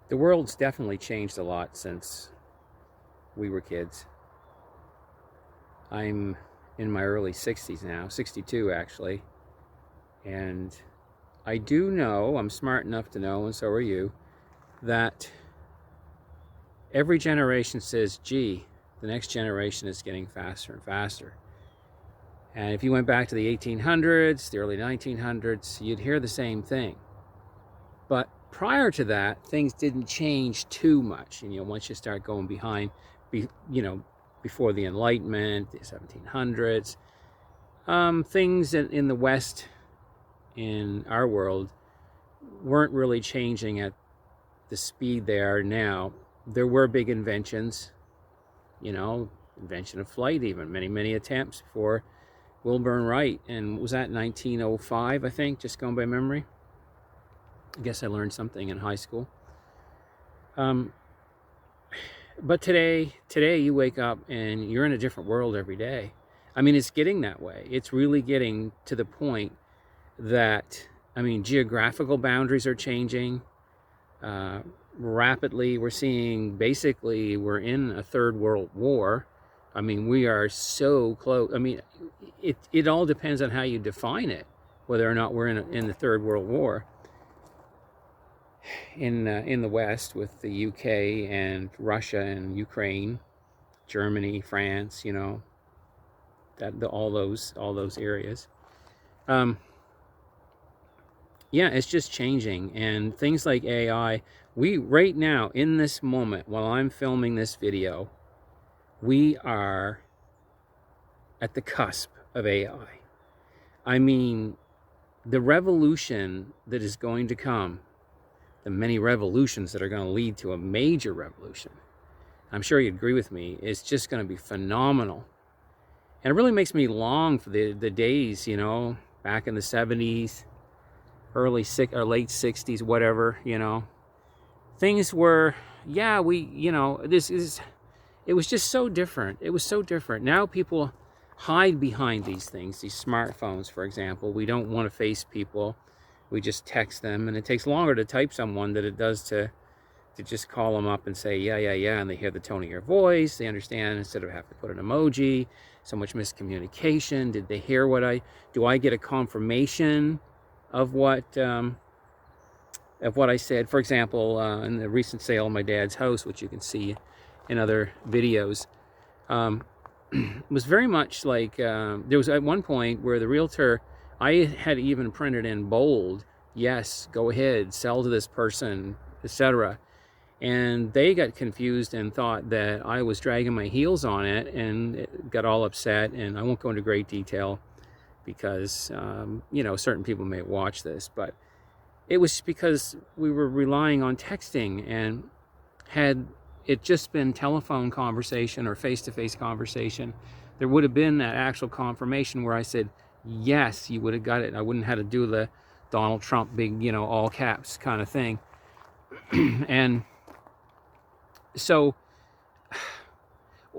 The world's definitely changed a lot since we were kids. I'm in my early 60s now, 62 actually, and I do know, I'm smart enough to know, and so are you, that every generation says, gee, the next generation is getting faster and faster. And if you went back to the 1800s, the early 1900s, you'd hear the same thing. But prior to that, things didn't change too much. And, once you start going behind, before the Enlightenment, the 1700s, things in the West, in our world, weren't really changing at the speed they are now. There were big inventions, invention of flight even, many attempts before Wilbur Wright, and was that 1905, I think, just going by memory. I guess I learned something in high school. But today you wake up and you're in a different world every day. I mean, it's getting that way. It's really getting to the point that, geographical boundaries are changing rapidly. We're seeing, basically, we're in a third world war. We are so close. It all depends on how you define it, whether or not we're in the third world war. In the West, with the UK and Russia and Ukraine, Germany, France, all those areas. It's just changing, and things like AI. We right now, in this moment, while I'm filming this video, we are at the cusp of AI. The revolution that is going to come, the many revolutions that are going to lead to a major revolution, I'm sure you'd agree with me, is just going to be phenomenal. And it really makes me long for the days, back in the 70s, or late 60s, whatever, Things were, it was just so different. It was so different. Now people hide behind these things, these smartphones, for example. We don't want to face people. We just text them, and it takes longer to type someone than it does to just call them up and say, yeah, and they hear the tone of your voice. They understand instead of having to put an emoji. So much miscommunication. Did they hear do I get a confirmation of what I said? For example, in the recent sale of my dad's house, which you can see in other videos, was very much like, there was at one point where the realtor, I had even printed in bold, yes, go ahead, sell to this person, etc. And they got confused and thought that I was dragging my heels on it, and got all upset. And I won't go into great detail because, certain people may watch this, but it was because we were relying on texting, and had it just been telephone conversation or face-to-face conversation, there would have been that actual confirmation where I said, yes, you would have got it. I wouldn't have had to do the Donald Trump big, all caps kind of thing. And so,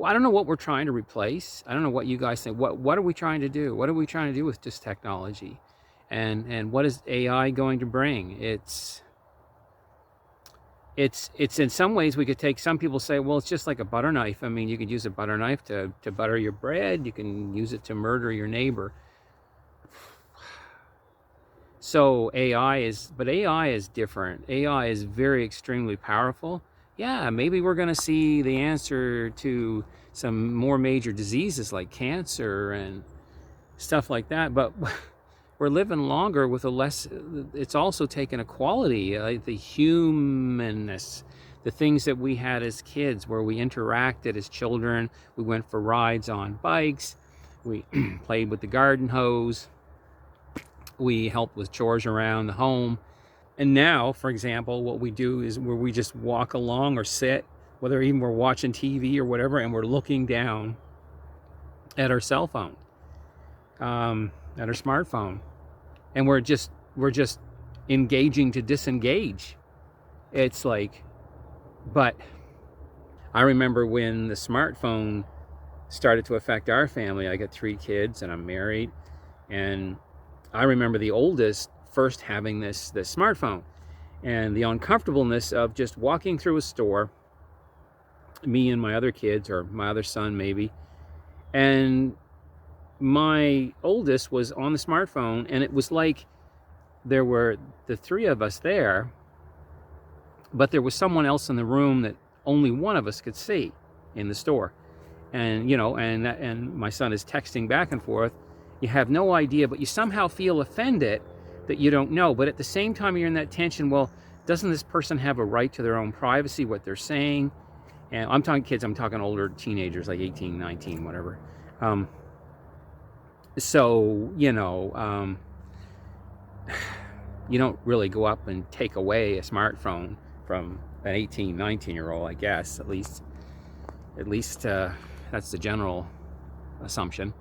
I don't know what we're trying to replace. I don't know what you guys think. What are we trying to do? What are we trying to do with this technology? And what is AI going to bring? It's in some ways, we could take, some people say, well, it's just like a butter knife. You could use a butter knife to butter your bread. You can use it to murder your neighbor. So AI is different. AI is very extremely powerful. Yeah, maybe we're going to see the answer to some more major diseases like cancer and stuff like that. But we're living longer with it's also taken a quality, like the humanness, the things that we had as kids, where we interacted as children. We went for rides on bikes. We played with the garden hose. We helped with chores around the home. And now, for example, what we do is where we just walk along or sit, whether even we're watching TV or whatever, and we're looking down at our cell phone, at our smartphone, and we're just engaging to disengage. It's like, but I remember when the smartphone started to affect our family. I got 3 kids and I'm married, and I remember the oldest first having this smartphone, and the uncomfortableness of just walking through a store, me and my other kids, or my other son maybe, and my oldest was on the smartphone, and it was like there were the three of us there, but there was someone else in the room that only one of us could see in the store. And and my son is texting back and forth. You have no idea, but you somehow feel offended that you don't know. But at the same time, you're in that tension. Well, doesn't this person have a right to their own privacy, what they're saying? And I'm talking kids, I'm talking older teenagers, like 18, 19, whatever. So, you don't really go up and take away a smartphone from an 18, 19-year-old, I guess. At least that's the general assumption.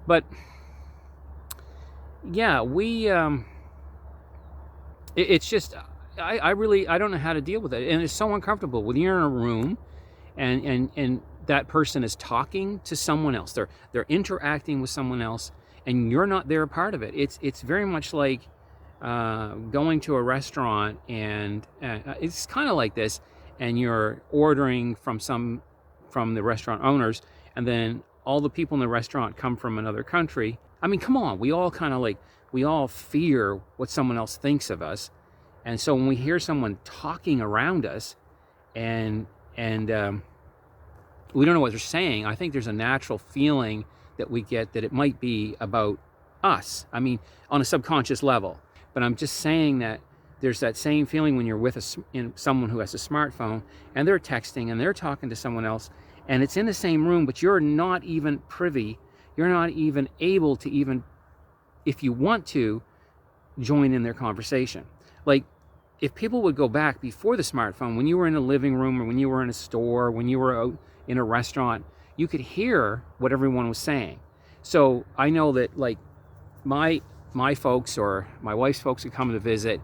But yeah, it's just, I don't know how to deal with it. And it's so uncomfortable when you're in a room and that person is talking to someone else. They're interacting with someone else, and you're not there a part of it. It's very much like going to a restaurant, and it's kind of like this, and you're ordering from the restaurant owners, and then all the people in the restaurant come from another country. I mean, come on, we all fear what someone else thinks of us. And so when we hear someone talking around us and we don't know what they're saying, I think there's a natural feeling that we get that it might be about us. I mean, on a subconscious level. But I'm just saying that there's that same feeling when you're with someone who has a smartphone and they're texting and they're talking to someone else, and it's in the same room, but you're not even privy. You're not even able to even, if you want to, join in their conversation. Like, if people would go back before the smartphone, when you were in a living room or when you were in a store, when you were out in a restaurant, you could hear what everyone was saying. So I know that, like, my folks or my wife's folks would come to visit,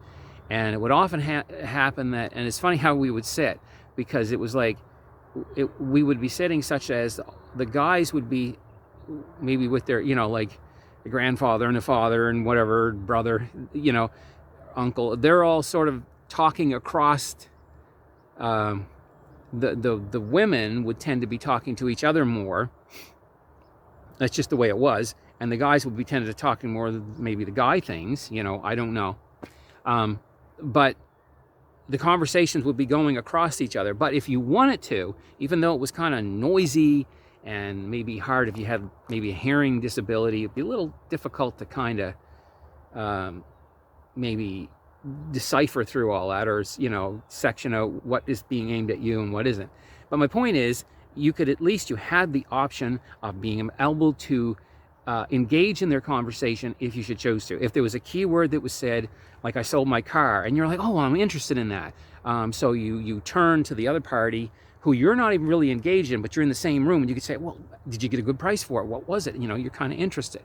and it would often happen that, and it's funny how we would sit, because it was like, we would be sitting such as the guys would be maybe with their, like the grandfather and the father and whatever, brother, uncle. They're all sort of talking across. The women would tend to be talking to each other more. That's just the way it was. And the guys would be tended to talking more, maybe the guy things, I don't know. But the conversations would be going across each other. But if you wanted to, even though it was kind of noisy and maybe hard, if you had maybe a hearing disability, it'd be a little difficult to kind of maybe decipher through all that, or section out what is being aimed at you and what isn't. But my point is, you had the option of being able to engage in their conversation if you should choose to. If there was a keyword that was said, like, I sold my car, and you're like, oh, I'm interested in that. So you turn to the other party who you're not even really engaged in, but you're in the same room, and you could say, well, did you get a good price for it? What was it? You're kind of interested.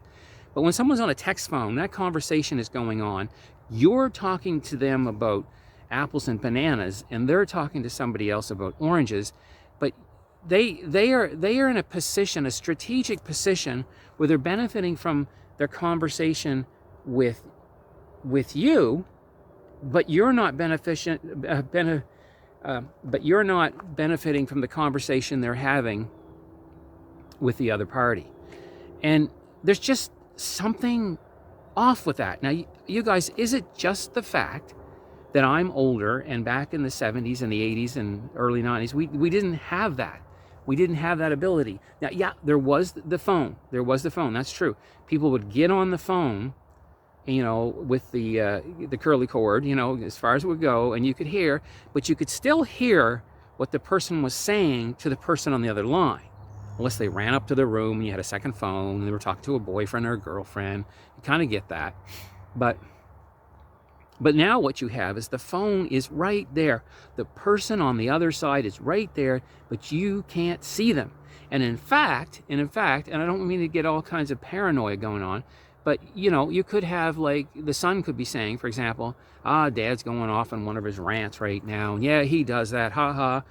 But when someone's on a text phone, that conversation is going on. You're talking to them about apples and bananas, and they're talking to somebody else about oranges. But they are in a position, a strategic position, where they're benefiting from their conversation with you, but you're not benefiting from the conversation they're having with the other party. And there's just something off with that. Now, you guys, is it just the fact that I'm older, and back in the 70s and the 80s and early 90s, we didn't have that. We didn't have that ability. Now, yeah, there was the phone. That's true. People would get on the phone, with the curly cord, as far as it would go, and you could hear, but you could still hear what the person was saying to the person on the other line. Unless they ran up to the room and you had a second phone and they were talking to a boyfriend or a girlfriend. You kind of get that. But now what you have is the phone is right there. The person on the other side is right there, but you can't see them. And in fact, and I don't mean to get all kinds of paranoia going on, but you could have, like, the son could be saying, for example, Dad's going off on one of his rants right now. Yeah, he does that. Ha ha.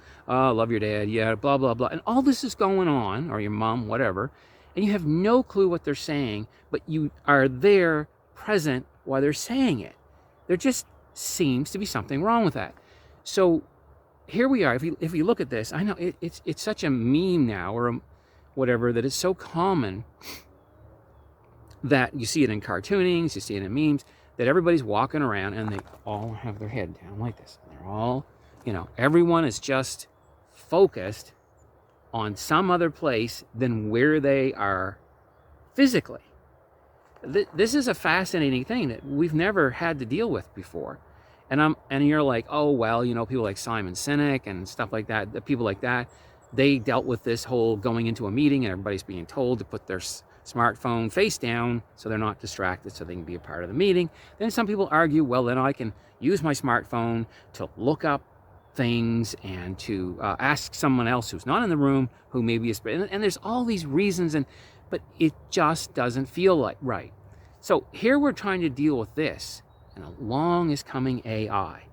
Love your dad. Yeah, blah, blah, blah. And all this is going on, or your mom, whatever. And you have no clue what they're saying, but you are there present while they're saying it. They're just seems to be something wrong with that. So here we are. If you look at this, I know it's such a meme now, or whatever, that it's so common that you see it in cartoonings, you see it in memes, that everybody's walking around and they all have their head down like this. They're all, everyone is just focused on some other place than where they are physically. This is a fascinating thing that we've never had to deal with before. And you're like, oh, well, people like Simon Sinek and stuff like that, the people like that, they dealt with this whole going into a meeting and everybody's being told to put their smartphone face down so they're not distracted, so they can be a part of the meeting. Then some people argue, well, then I can use my smartphone to look up things and to ask someone else who's not in the room, who maybe is, and there's all these reasons, but it just doesn't feel like right. So here we're trying to deal with this, and along is coming AI.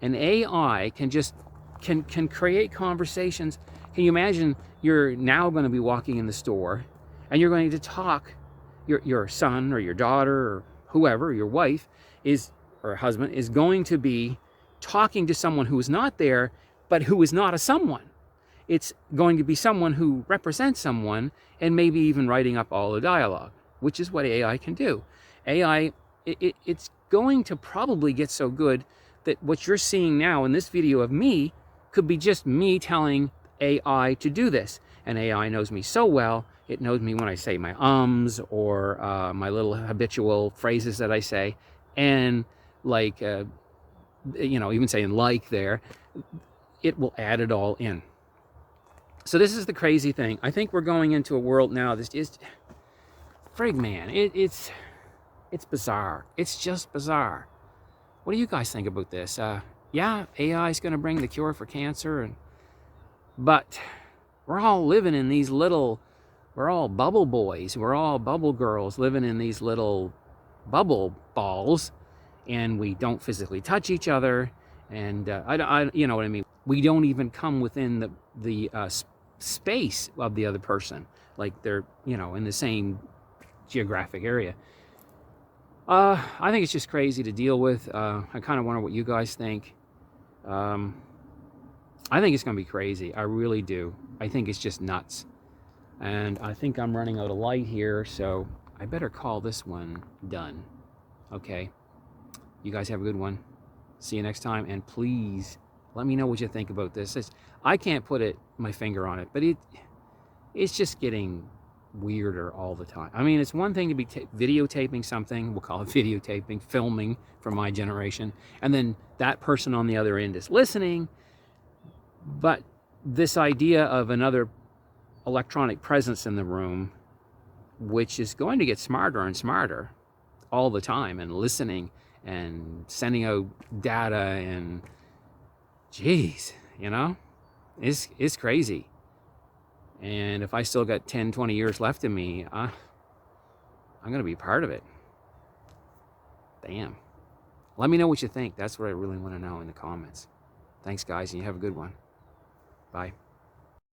And AI can create conversations. Can you imagine you're now going to be walking in the store and you're going to talk, your son or your daughter or whoever, your wife or husband is going to be talking to someone who is not there, but who is not a someone. It's going to be someone who represents someone, and maybe even writing up all the dialogue, which is what AI can do. AI, it's going to probably get so good that what you're seeing now in this video of me could be just me telling AI to do this. And AI knows me so well, it knows me when I say my ums or my little habitual phrases that I say, and like, even saying like there, it will add it all in. So this is the crazy thing. I think we're going into a world now that is, frig man, it's bizarre. It's just bizarre. What do you guys think about this? Yeah, AI is going to bring the cure for cancer, but we're all living in these we're all bubble boys, we're all bubble girls living in these little bubble balls, and we don't physically touch each other, and I you know what I mean. We don't even come within the space of the other person, like they're in the same geographic area. I think it's just crazy to deal with. I kind of wonder what you guys think. I think it's going to be crazy. I really do. I think it's just nuts. And I think I'm running out of light here, so I better call this one done. Okay. You guys have a good one. See you next time. And please let me know what you think about this. I can't put my finger on it, but it's just getting weirder all the time. I mean, it's one thing to be videotaping something. We'll call it videotaping, filming for my generation. And then that person on the other end is listening. But this idea of another electronic presence in the room, which is going to get smarter and smarter all the time, and listening and sending out data, and geez, it's crazy. And if I still got 10, 20 years left in me, I'm going to be part of it. Damn. Let me know what you think. That's what I really want to know in the comments. Thanks, guys, and you have a good one. Bye.